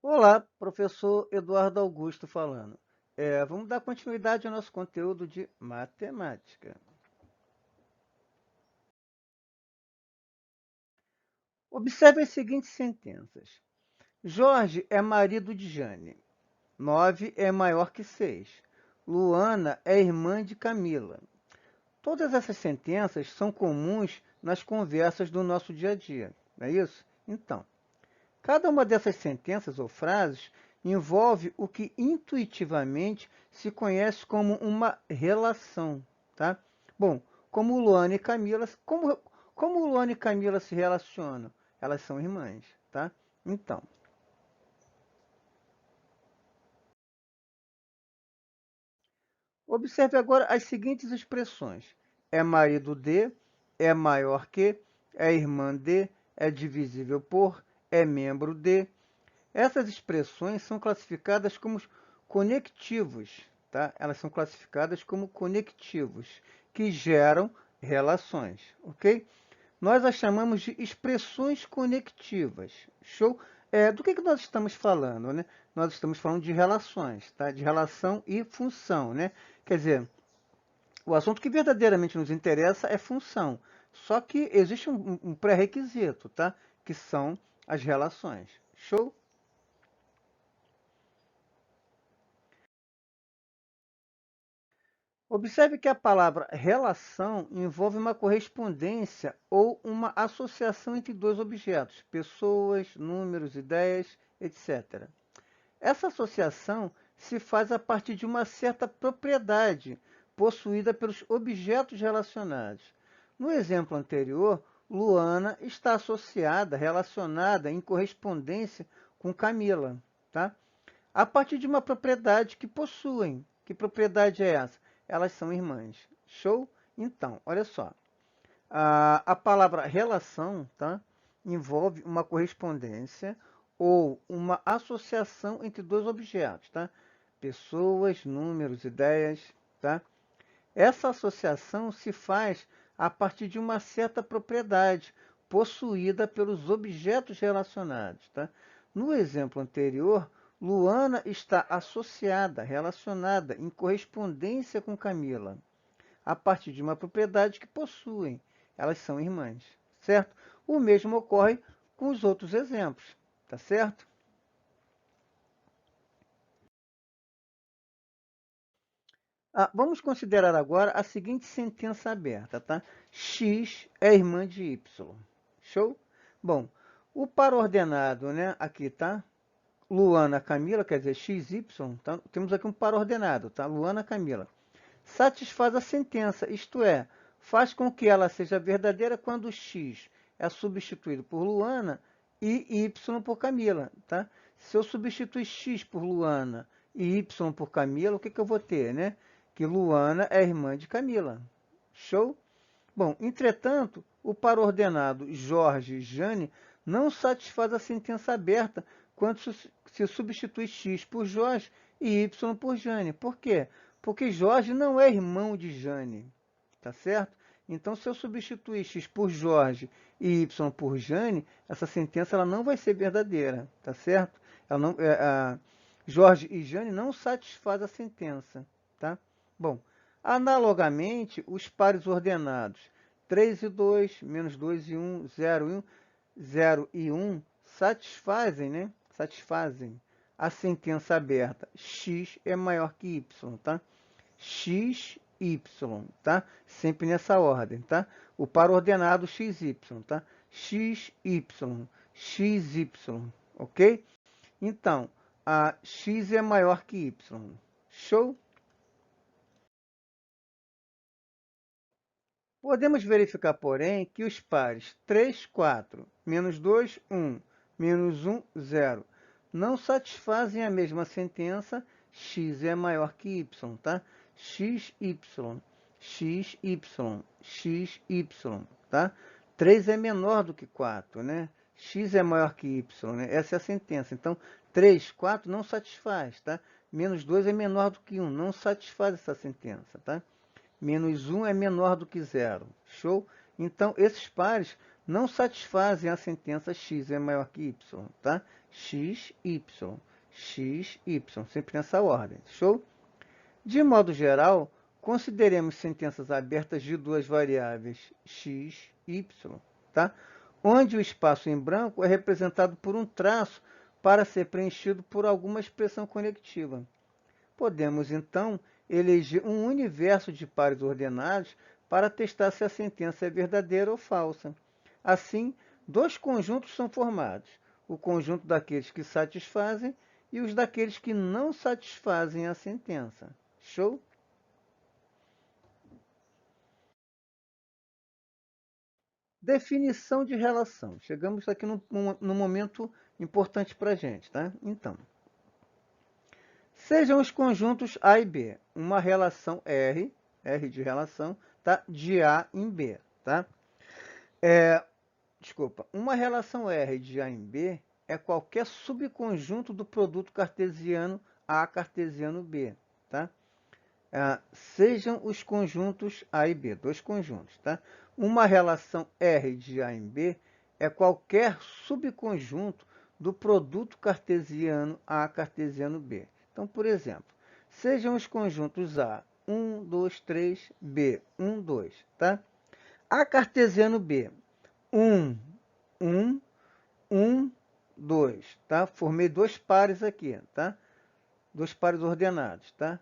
Olá, professor Eduardo Augusto falando. Vamos dar continuidade ao nosso conteúdo de matemática. Observe as seguintes sentenças. Jorge é marido de Jane. 9 é maior que 6. Luana é irmã de Camila. Todas essas sentenças são comuns nas conversas do nosso dia a dia, não é isso? Então, cada uma dessas sentenças ou frases envolve o que intuitivamente se conhece como uma relação, tá? Bom, como Luana e Camila, como Luana e Camila se relacionam? Elas são irmãs, tá? Então, observe agora as seguintes expressões: é marido de, é maior que, é irmã de, é divisível por, é membro de. Essas expressões são classificadas como conectivos, tá? Elas são classificadas como conectivos, que geram relações, ok? Nós as chamamos de expressões conectivas. Show? Do que nós estamos falando, né? Nós estamos falando de relações, tá? De relação e função, né? Quer dizer, o assunto que verdadeiramente nos interessa é função. Só que existe um pré-requisito, tá? Que são as relações. Show? Observe que a palavra relação envolve uma correspondência ou uma associação entre dois objetos, pessoas, números, ideias, etc. Essa associação se faz a partir de uma certa propriedade possuída pelos objetos relacionados. No exemplo anterior, Luana está associada, relacionada em correspondência com Camila, tá? A partir de uma propriedade que possuem. Que propriedade é essa? Elas são irmãs. Show? Então, olha só. A palavra relação, tá? Envolve uma correspondência ou uma associação entre dois objetos, tá? Pessoas, números, ideias, tá? Essa associação se faz a partir de uma certa propriedade possuída pelos objetos relacionados, tá? No exemplo anterior, Luana está associada, relacionada, em correspondência com Camila, a partir de uma propriedade que possuem. Elas são irmãs, certo? O mesmo ocorre com os outros exemplos, tá certo? Vamos considerar agora a seguinte sentença aberta, tá? X é irmã de Y. Show? Bom, o par ordenado, né? Aqui, tá? Luana, Camila, quer dizer, XY, tá? Temos aqui um par ordenado, tá? Luana, Camila. Satisfaz a sentença, isto é, faz com que ela seja verdadeira quando X é substituído por Luana e Y por Camila, tá? Se eu substituir X por Luana e Y por Camila, o que eu vou ter, né? Que Luana é irmã de Camila. Show? Bom, entretanto, o par ordenado Jorge e Jane não satisfaz a sentença aberta quando se substitui X por Jorge e Y por Jane. Por quê? Porque Jorge não é irmão de Jane, tá certo? Então, se eu substituir X por Jorge e Y por Jane, essa sentença ela não vai ser verdadeira, tá certo? Ela não, Jorge e Jane não satisfaz a sentença, tá? Bom, analogamente, os pares ordenados 3 e 2, menos 2 e 1, 0 e 1, 0 e 1 satisfazem, né? Satisfazem a sentença aberta. X é maior que Y, tá? X, Y, tá? Sempre nessa ordem, tá? O par ordenado XY, tá? X, Y, X, Y, ok? Então, a X é maior que Y. Show? Podemos verificar, porém, que os pares 3, 4, menos 2, 1, menos 1, 0, não satisfazem a mesma sentença x é maior que y, tá? X, y, x, y, x, y, tá? 3 é menor do que 4, né? X é maior que y, né? Essa é a sentença. Então, 3, 4 não satisfaz, tá? Menos 2 é menor do que 1, não satisfaz essa sentença, tá? Menos 1 é menor do que zero. Show? Então, esses pares não satisfazem a sentença x é maior que y, tá? x, y, x, y, sempre nessa ordem, show? De modo geral, consideremos sentenças abertas de duas variáveis x e y, tá? Onde o espaço em branco é representado por um traço para ser preenchido por alguma expressão conectiva. Podemos, então, eleger um universo de pares ordenados para testar se a sentença é verdadeira ou falsa. Assim, dois conjuntos são formados: o conjunto daqueles que satisfazem e os daqueles que não satisfazem a sentença. Show? Definição de relação. Chegamos aqui num momento importante para a gente, tá? Então, sejam os conjuntos A e B uma relação R de relação, tá? De A em B, tá? Desculpa, uma relação R de A em B é qualquer subconjunto do produto cartesiano A cartesiano B, tá? Sejam os conjuntos A e B, dois conjuntos, tá? Uma relação R de A em B é qualquer subconjunto do produto cartesiano A cartesiano B. Então, por exemplo, sejam os conjuntos A 1, 2, 3, B 1, 2, tá? A cartesiano B 1, 1, 1, 2, tá? Formei dois pares aqui, tá? Dois pares ordenados, tá?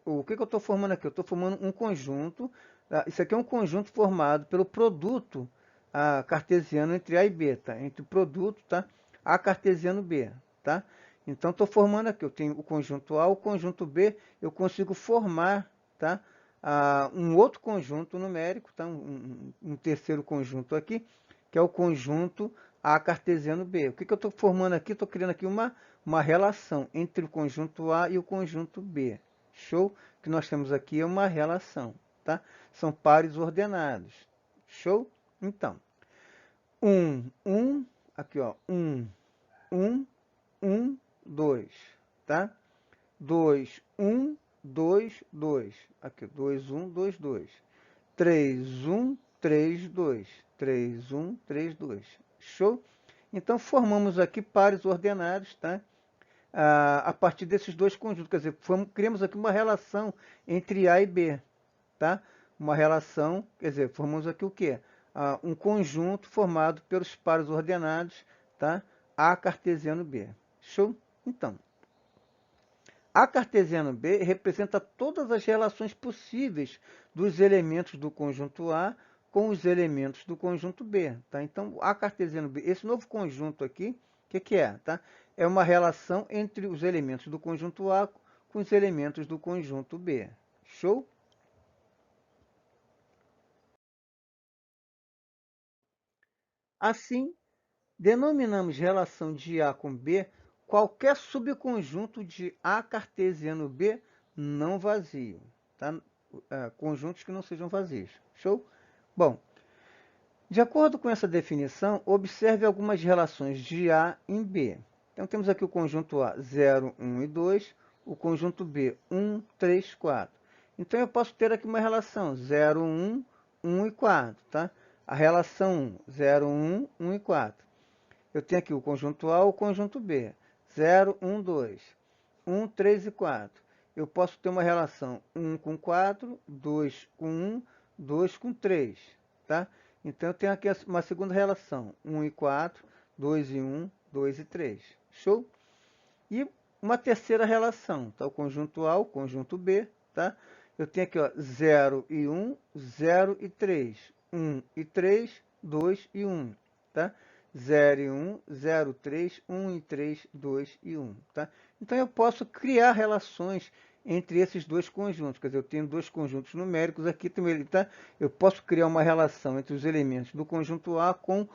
O que eu estou formando aqui? Eu estou formando um conjunto. Tá? Isso aqui é um conjunto formado pelo produto cartesiano entre A e B, tá? Entre o produto, tá? A cartesiano B, tá? Então, estou formando aqui. Eu tenho o conjunto A, o conjunto B. Eu consigo formar, tá? Um outro conjunto numérico, tá? Um terceiro conjunto aqui, que é o conjunto A cartesiano B. O que eu estou formando aqui? Estou criando aqui uma relação entre o conjunto A e o conjunto B. Show? O que nós temos aqui é uma relação, tá? São pares ordenados. Show? Então, 1, aqui ó, 1, 2, tá? 2, 2, 2. Aqui, 2, 2, 2. 3, 3, 2. 3, 3, 2. Show? Então, formamos aqui pares ordenados, tá? A partir desses dois conjuntos. Quer dizer, criamos aqui uma relação entre A e B, tá? Uma relação, quer dizer, formamos aqui o quê? Um conjunto formado pelos pares ordenados, tá? A cartesiano B. Show? Então, A cartesiano B representa todas as relações possíveis dos elementos do conjunto A com os elementos do conjunto B, tá? Então, A cartesiano B, esse novo conjunto aqui, o que é, tá? É uma relação entre os elementos do conjunto A com os elementos do conjunto B. Show? Assim, denominamos relação de A com B qualquer subconjunto de A cartesiano B não vazio, tá? Conjuntos que não sejam vazios. Show? Bom, de acordo com essa definição, observe algumas relações de A em B. Então, temos aqui o conjunto A 0, 1 e 2, o conjunto B 1, 3, 4. Então, eu posso ter aqui uma relação 0, 1, 1 e 4, tá? A relação 1, 0, 1, 1 e 4. Eu tenho aqui o conjunto A, o conjunto B. 0, 1, 2. 1, 3 e 4. Eu posso ter uma relação 1 com 4, 2 com 1, 2 com 3. Tá? Então, eu tenho aqui uma segunda relação. 1 e 4, 2 e 1, 2 e 3. Show? E uma terceira relação. Tá? O conjunto A, o conjunto B. Tá? Eu tenho aqui ó, 0 e 1, 0 e 3. 1 e 3, 2 e 1. Tá? 0 e 1, 0, 3, 1 e 3, 2 e 1. Tá? Então, eu posso criar relações entre esses dois conjuntos. Quer dizer, eu tenho dois conjuntos numéricos aqui também. Tá? Eu posso criar uma relação entre os elementos do conjunto A com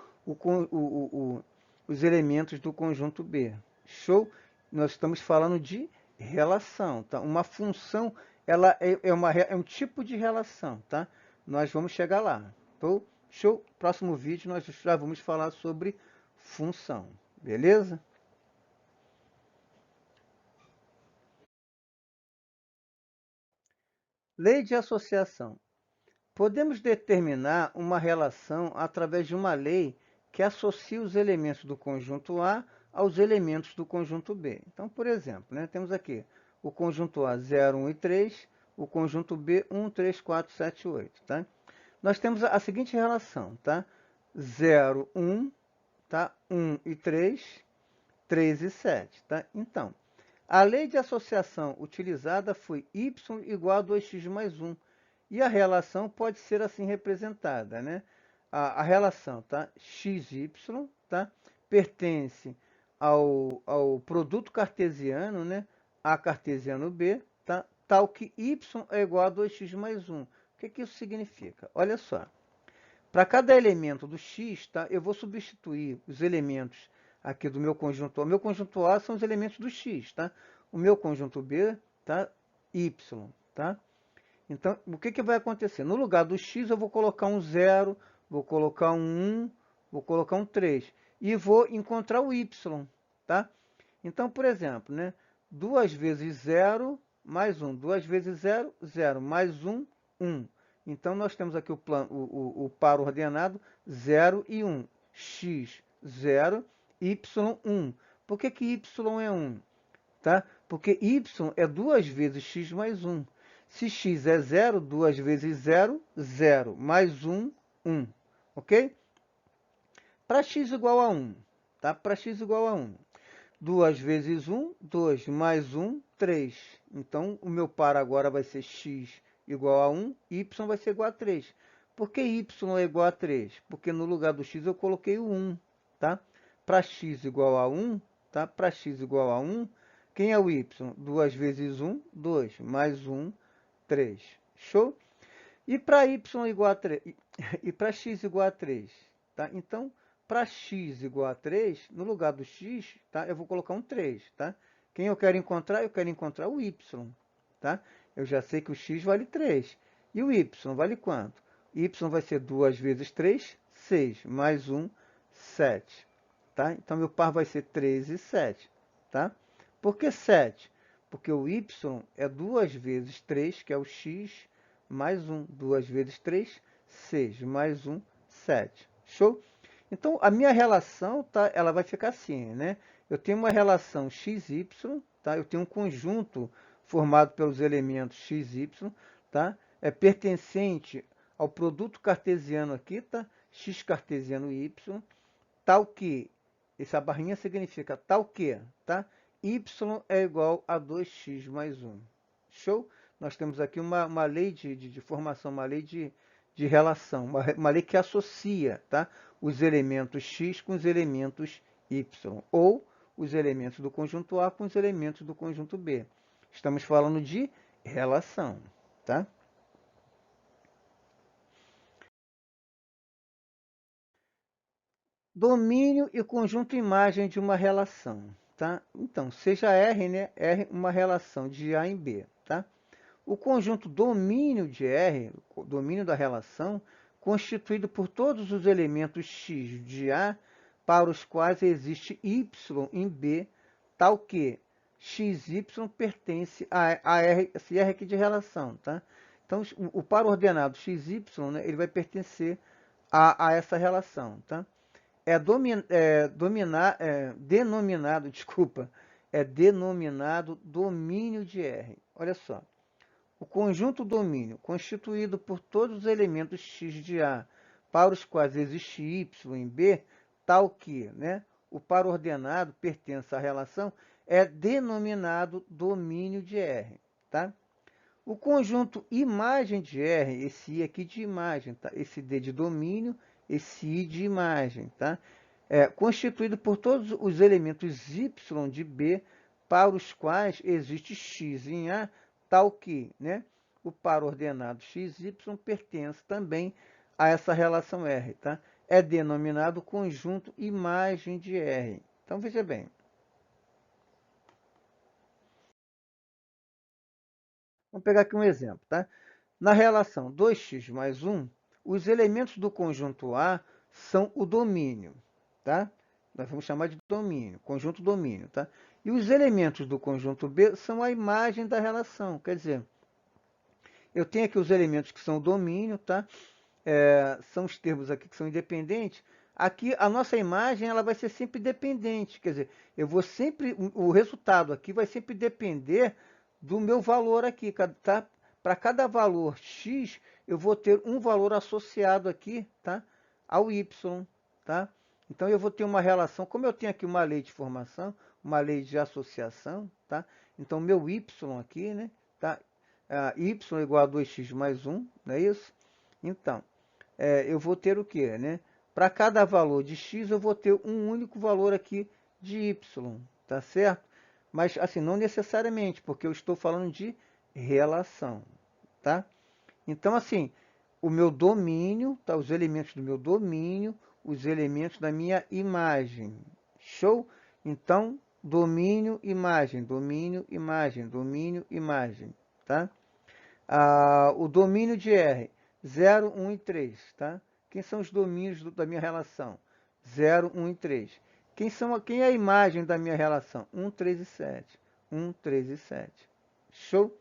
os elementos do conjunto B. Show? Nós estamos falando de relação. Tá? Uma função ela é um tipo de relação. Tá? Nós vamos chegar lá. Então, show? Próximo vídeo nós já vamos falar sobre função. Beleza? Lei de associação. podemos determinar uma relação através de uma lei que associa os elementos do conjunto A aos elementos do conjunto B. Então, por exemplo, né, temos aqui o conjunto A 0, 1 e 3, o conjunto B 1, 3, 4, 7, 8. Tá? Nós temos a seguinte relação, tá? 0, 1, tá? 1 e 3, 3 e 7. Tá? Então, a lei de associação utilizada foi y igual a 2x mais 1. E a relação pode ser assim representada, né? A relação, tá? xy, tá? Pertence ao produto cartesiano, né? A cartesiano B, tá? Tal que y é igual a 2x mais 1. O que isso significa? Olha só. Para cada elemento do x, tá? Eu vou substituir os elementos aqui do meu conjunto A. O meu conjunto A são os elementos do x, tá? O meu conjunto B, tá? Y, tá? Então, o que vai acontecer? No lugar do x, eu vou colocar um 0, vou colocar um 1, vou colocar um 3. E vou encontrar o y, tá? Então, por exemplo, né? 2 vezes 0 mais 1. 2 vezes 0, 0. Mais 1, 1. Então, nós temos aqui o par ordenado 0 e 1. X, 0, y, 1. Por que y é 1? Tá? Porque y é 2 vezes x mais 1. Se x é 0, 2 vezes 0, 0. Mais 1, 1. Ok? Para x igual a 1. Tá? Para x igual a 1. 2 vezes 1, 2. Mais 1, 3. Então, o meu par agora vai ser x igual a 1, y vai ser igual a 3. Por que y é igual a 3? Porque no lugar do x eu coloquei o 1. Tá? Para x igual a 1, tá? Para x igual a 1, quem é o y? 2 vezes 1, 2. Mais 1, 3. Show? E para y igual a 3? E para x igual a 3? Tá? Então, para x igual a 3, no lugar do x, tá? Eu vou colocar um 3. Tá? Quem eu quero encontrar? Eu quero encontrar o y. Tá? Eu já sei que o x vale 3. E o y vale quanto? Y vai ser 2 vezes 3, 6. Mais 1, 7. Tá? Então, meu par vai ser 3 e 7. Tá? Por que 7? Porque o y é 2 vezes 3, que é o x, mais 1. 2 vezes 3, 6. Mais 1, 7. Show? Então, a minha relação, tá, ela vai ficar assim, né? Eu tenho uma relação xy, tá? Eu tenho um conjunto formado pelos elementos xy, tá? É pertencente ao produto cartesiano aqui, tá? X cartesiano y, tal que, essa barrinha significa tal que, tá? Y é igual a 2x mais 1. Show? Nós temos aqui uma lei de formação, uma lei de relação, uma lei que associa, tá? Os elementos x com os elementos y, ou os elementos do conjunto A com os elementos do conjunto B. Estamos falando de relação, tá? Domínio e conjunto imagem de uma relação, tá? Então, seja R, né? R uma relação de A em B, tá? O conjunto domínio de R, o domínio da relação, constituído por todos os elementos x de A para os quais existe y em B, tal que xy pertence a R, esse R aqui de relação, tá? Então, o par ordenado xy, né, ele vai pertencer a essa relação, tá? Denominado, desculpa, é denominado domínio de R. Olha só. O conjunto domínio, constituído por todos os elementos x de A, para os quais existe y em B, tal que, né, o par ordenado pertence à relação, é denominado domínio de R. Tá? O conjunto imagem de R, esse I aqui de imagem, tá? Esse D de domínio, esse I de imagem, tá? É constituído por todos os elementos y de B para os quais existe x em A, tal que, né, o par ordenado xy pertence também a essa relação R. Tá? É denominado conjunto imagem de R. Então, veja bem. Vamos pegar aqui um exemplo. Tá? Na relação 2x mais 1, os elementos do conjunto A são o domínio. Tá? Nós vamos chamar de domínio, conjunto domínio. Tá? E os elementos do conjunto B são a imagem da relação. Quer dizer, Eu tenho aqui os elementos que são o domínio, tá? São os termos aqui que são independentes. Aqui a nossa imagem ela vai ser sempre dependente, quer dizer, eu vou sempre, o resultado aqui vai sempre depender do meu valor aqui, tá? Para cada valor x, eu vou ter um valor associado aqui, tá? Ao y, tá? Então eu vou ter uma relação, como eu tenho aqui uma lei de formação, uma lei de associação, tá? Então meu y aqui, né? Tá? Y igual a 2x mais 1, não é isso? Então, eu vou ter o quê, né? Para cada valor de x, eu vou ter um único valor aqui de y, tá certo? Mas, assim, não necessariamente, porque eu estou falando de relação, tá? Então, assim, o meu domínio, tá? Os elementos do meu domínio, os elementos da minha imagem. Show? Então, domínio, imagem, domínio, imagem, domínio, imagem, tá? O domínio de R, 0, 1 e 3, tá? Quem são os domínios da minha relação? 0, 1 e 3. Quem é a imagem da minha relação? 1, 3 e 7. 1, 3 e 7. Show?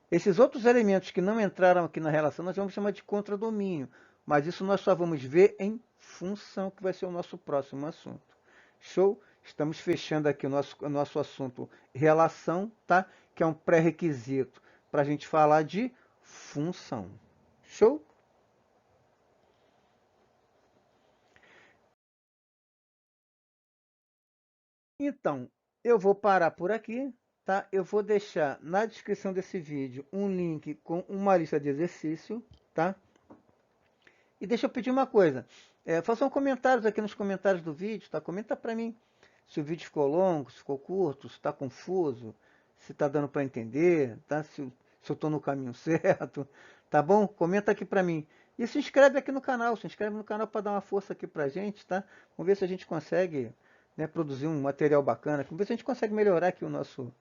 Esses outros elementos que não entraram aqui na relação, nós vamos chamar de contradomínio. Mas isso nós só vamos ver em função, que vai ser o nosso próximo assunto. Show? Estamos fechando aqui o nosso assunto relação, tá? Que é um pré-requisito para a gente falar de função. Show? Então, eu vou parar por aqui, tá? Eu vou deixar na descrição desse vídeo um link com uma lista de exercício, tá? E deixa eu pedir uma coisa. Façam comentários aqui nos comentários do vídeo, tá? Comenta para mim se o vídeo ficou longo, se ficou curto, se está confuso, se está dando para entender, tá? Se eu estou no caminho certo, tá bom? Comenta aqui para mim. E se inscreve aqui no canal, se inscreve no canal para dar uma força aqui pra gente, tá? Vamos ver se a gente consegue, né, produzir um material bacana. Vamos ver se a gente consegue melhorar aqui o nosso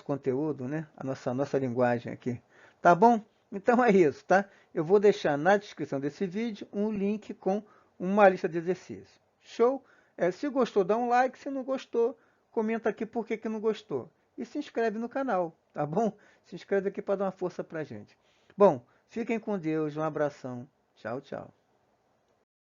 conteúdo, né? A nossa linguagem aqui. Tá bom? Então é isso, tá? Eu vou deixar na descrição desse vídeo um link com uma lista de exercícios. Show? Se gostou, dá um like. Se não gostou, comenta aqui por que não gostou. E se inscreve no canal, tá bom? Se inscreve aqui para dar uma força pra gente. Bom, fiquem com Deus. Um abração. Tchau, tchau.